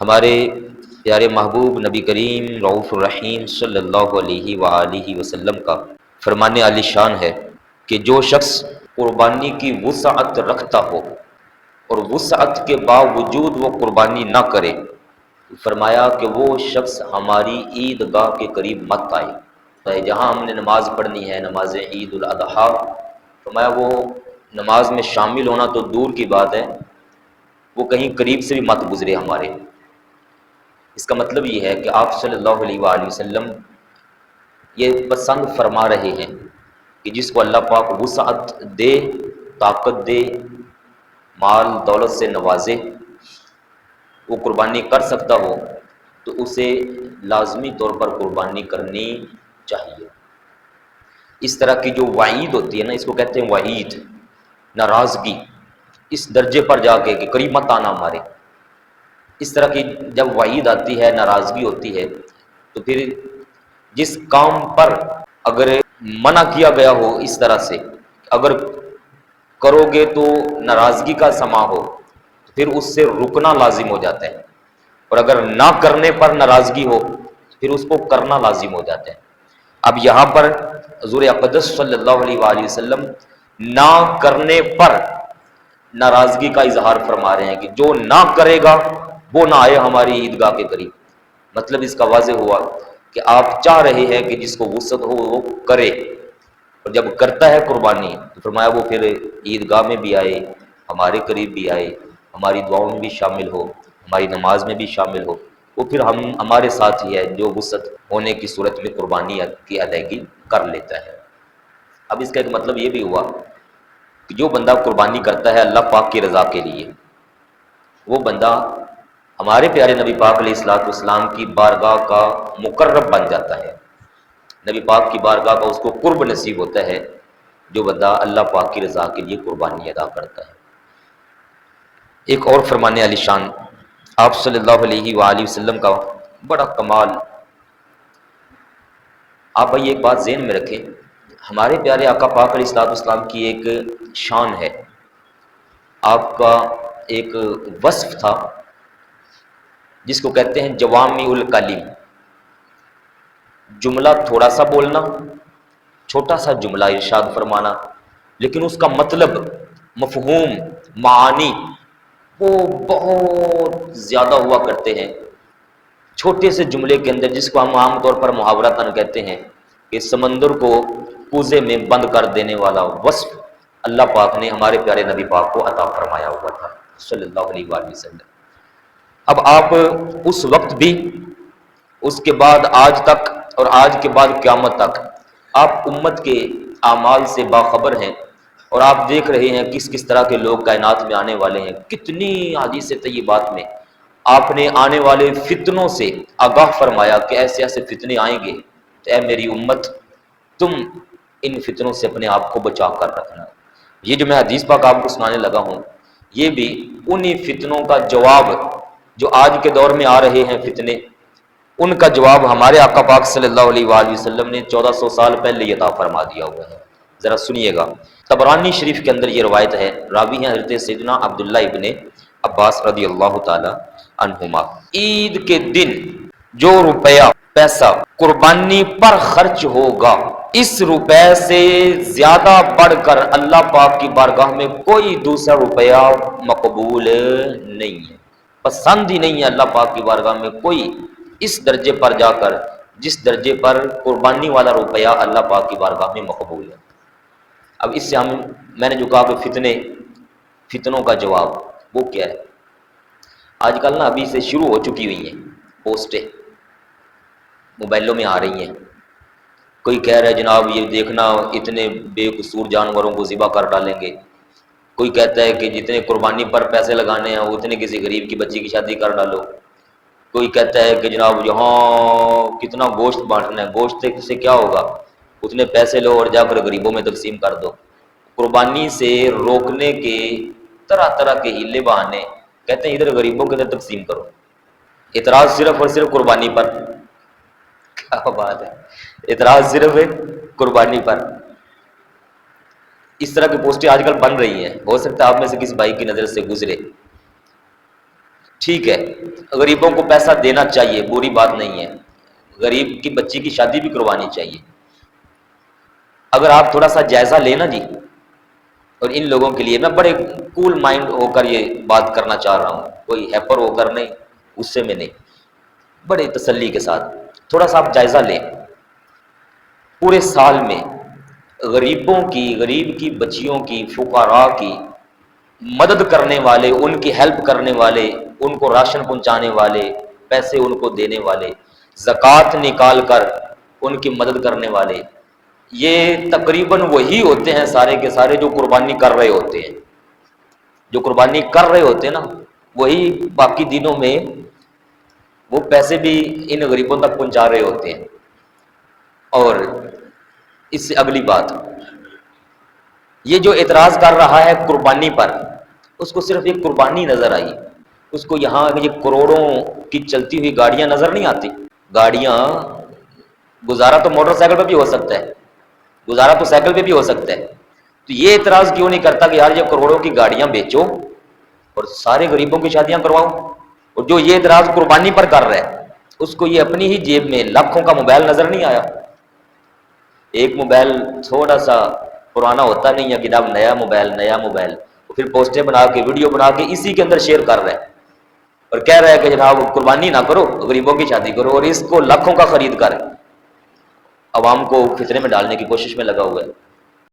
ہمارے پیارے محبوب نبی کریم رؤوف الرحیم صلی اللہ علیہ وآلہ وسلم کا فرمان عالی شان ہے کہ جو شخص قربانی کی وسعت رکھتا ہو اور وسعت کے باوجود وہ قربانی نہ کرے، فرمایا کہ وہ شخص ہماری عید گاہ کے قریب مت آئے۔ جہاں ہم نے نماز پڑھنی ہے، نماز عید الاضحیٰ، فرمایا وہ نماز میں شامل ہونا تو دور کی بات ہے، وہ کہیں قریب سے بھی مت گزرے ہمارے۔ اس کا مطلب یہ ہے کہ آپ صلی اللہ علیہ وآلہ وسلم یہ پسند فرما رہے ہیں کہ جس کو اللہ پاک وسعت دے، طاقت دے، مال دولت سے نوازے، وہ قربانی کر سکتا ہو تو اسے لازمی طور پر قربانی کرنی چاہیے۔ اس طرح کی جو وعید ہوتی ہے نا، اس کو کہتے ہیں وعید، ناراضگی، اس درجے پر جا کے کہ قریب مت آنا ہمارے، اس طرح کی جب وعید آتی ہے، ناراضگی ہوتی ہے، تو پھر جس کام پر اگر منع کیا گیا ہو اس طرح سے، اگر کرو گے تو ناراضگی کا سما ہو، تو پھر اس سے رکنا لازم ہو جاتا ہے، اور اگر نہ کرنے پر ناراضگی ہو پھر اس کو کرنا لازم ہو جاتا ہے۔ اب یہاں پر حضور اقدس صلی اللہ علیہ وآلہ وسلم نہ کرنے پر ناراضگی کا اظہار فرما رہے ہیں کہ جو نہ کرے گا وہ نہ آئے ہماری عیدگاہ کے قریب۔ مطلب اس کا واضح ہوا کہ آپ چاہ رہے ہیں کہ جس کو وسعت ہو وہ کرے، اور جب کرتا ہے قربانی تو فرمایا وہ پھر عیدگاہ میں بھی آئے، ہمارے قریب بھی آئے، ہماری دعاؤں میں بھی شامل ہو، ہماری نماز میں بھی شامل ہو، وہ پھر ہمارے ساتھ ہی ہے جو وسعت ہونے کی صورت میں قربانی کی ادائیگی کر لیتا ہے۔ اب اس کا ایک مطلب یہ بھی ہوا کہ جو بندہ قربانی کرتا ہے اللہ پاک کی رضا کے لیے، وہ بندہ ہمارے پیارے نبی پاک علیہ الصلوۃ والسلام کی بارگاہ کا مقرب بن جاتا ہے۔ نبی پاک کی بارگاہ کا اس کو قرب نصیب ہوتا ہے جو بندہ اللہ پاک کی رضا کے لیے قربانی ادا کرتا ہے۔ ایک اور فرمانے علی شان آپ صلی اللہ علیہ وآلہ وسلم کا بڑا کمال، آپ بھائی ایک بات ذہن میں رکھیں، ہمارے پیارے آقا پاک علیہ الصلوۃ والسلام کی ایک شان ہے، آپ کا ایک وصف تھا جس کو کہتے ہیں جوامع الکلم، جملہ تھوڑا سا بولنا، چھوٹا سا جملہ ارشاد فرمانا، لیکن اس کا مطلب، مفہوم، معانی وہ بہت زیادہ ہوا کرتے ہیں۔ چھوٹے سے جملے کے اندر، جس کو ہم عام طور پر محاورتاً کہتے ہیں کہ سمندر کو کوزے میں بند کر دینے والا وصف اللہ پاک نے ہمارے پیارے نبی پاک کو عطا فرمایا ہوا تھا صلی اللہ علیہ وآلہ وسلم۔ اب آپ اس وقت بھی، اس کے بعد آج تک، اور آج کے بعد قیامت تک آپ امت کے اعمال سے باخبر ہیں، اور آپ دیکھ رہے ہیں کس کس طرح کے لوگ کائنات میں آنے والے ہیں۔ کتنی حدیث طیبات میں آپ نے آنے والے فتنوں سے آگاہ فرمایا کہ ایسے ایسے فتنے آئیں گے، تو اے میری امت تم ان فتنوں سے اپنے آپ کو بچا کر رکھنا۔ یہ جو میں حدیث پاک آپ کو سنانے لگا ہوں، یہ بھی انہی فتنوں کا جواب جو آج کے دور میں آ رہے ہیں فتنے، ان کا جواب ہمارے آقا پاک صلی اللہ علیہ وآلہ وسلم نے 1400 سال پہلے یہ عطا فرما دیا ہوا ہے۔ ذرا سنیے گا، طبرانی شریف کے اندر یہ روایت ہے، راوی ہیں حضرت سیدنا عبداللہ ابن عباس رضی اللہ تعالی عنہما، عید کے دن جو روپیہ پیسہ قربانی پر خرچ ہوگا، اس روپے سے زیادہ بڑھ کر اللہ پاک کی بارگاہ میں کوئی دوسرا روپیہ مقبول نہیں ہے، پسند ہی نہیں ہے اللہ پاک کی بارگاہ میں کوئی اس درجے پر جا کر جس درجے پر قربانی والا روپیہ اللہ پاک کی بارگاہ میں مقبول ہے۔ اب اس سے میں نے جو کہا کہ فتنوں کا جواب وہ کیا ہے؟ آج کل نا ابھی سے شروع ہو چکی ہوئی ہیں پوسٹیں، موبائلوں میں آ رہی ہیں، کوئی کہہ رہا ہے جناب یہ دیکھنا اتنے بے قصور جانوروں کو ذبح کر ڈالیں گے، کوئی کہتا ہے کہ جتنے قربانی پر پیسے لگانے ہیں اتنے کسی غریب کی بچی کی شادی کر ڈالو، کوئی کہتا ہے کہ جناب یہاں کتنا گوشت بانٹنا ہے، گوشت سے کیا ہوگا، اتنے پیسے لو اور جا کر غریبوں میں تقسیم کر دو۔ قربانی سے روکنے کے طرح طرح کے ہیلے بہانے، کہتے ہیں ادھر غریبوں کے ادھر تقسیم کرو، اعتراض صرف اور صرف قربانی پر۔ کیا بات ہے، اعتراض صرف قربانی پر۔ اس طرح کی پوسٹیں آج کل بن رہی ہیں، ہو سکتا ہے آپ میں سے کسی بھائی کی نظر سے گزرے۔ ٹھیک ہے، غریبوں کو پیسہ دینا چاہیے، بری بات نہیں ہے، غریب کی بچی کی شادی بھی کروانی چاہیے۔ اگر آپ تھوڑا سا جائزہ لینا جی، اور ان لوگوں کے لیے میں بڑے کول مائنڈ ہو کر یہ بات کرنا چاہ رہا ہوں، کوئی ہیپر ہو کر نہیں، غصے میں نہیں، بڑے تسلی کے ساتھ تھوڑا سا آپ جائزہ لیں۔ پورے سال میں غریبوں کی، غریب کی بچیوں کی، فقراء کی مدد کرنے والے، ان کی ہیلپ کرنے والے، ان کو راشن پہنچانے والے، پیسے ان کو دینے والے، زکوٰۃ نکال کر ان کی مدد کرنے والے، یہ تقریباً وہی ہوتے ہیں سارے کے سارے جو قربانی کر رہے ہوتے ہیں۔ جو قربانی کر رہے ہوتے ہیں نا، وہی باقی دنوں میں وہ پیسے بھی ان غریبوں تک پہنچا رہے ہوتے ہیں۔ اور اس سے اگلی بات، یہ جو اعتراض کر رہا ہے قربانی پر، اس کو صرف ایک قربانی نظر آئی، اس کو یہاں یہ کروڑوں کی چلتی ہوئی گاڑیاں نظر نہیں آتی۔ گاڑیاں، گزارا تو موٹر سائیکل پہ بھی ہو سکتا ہے، گزارا تو سائیکل پہ بھی ہو سکتا ہے، تو یہ اعتراض کیوں نہیں کرتا کہ یار یہ کروڑوں کی گاڑیاں بیچو اور سارے غریبوں کی شادیاں کرواؤ؟ اور جو یہ اعتراض قربانی پر کر رہا ہے، اس کو یہ اپنی ہی جیب میں لاکھوں کا موبائل نظر نہیں آیا؟ ایک موبائل تھوڑا سا پرانا ہوتا نہیں ہے کہ جناب نیا موبائل، نیا موبائل، پھر پوسٹیں بنا کے، ویڈیو بنا کے اسی کے اندر شیئر کر رہے ہیں اور کہہ رہا ہے کہ جناب قربانی نہ کرو، غریبوں کی شادی کرو، اور اس کو لاکھوں کا خرید کر عوام کو فتنے میں ڈالنے کی کوشش میں لگا ہوا ہے۔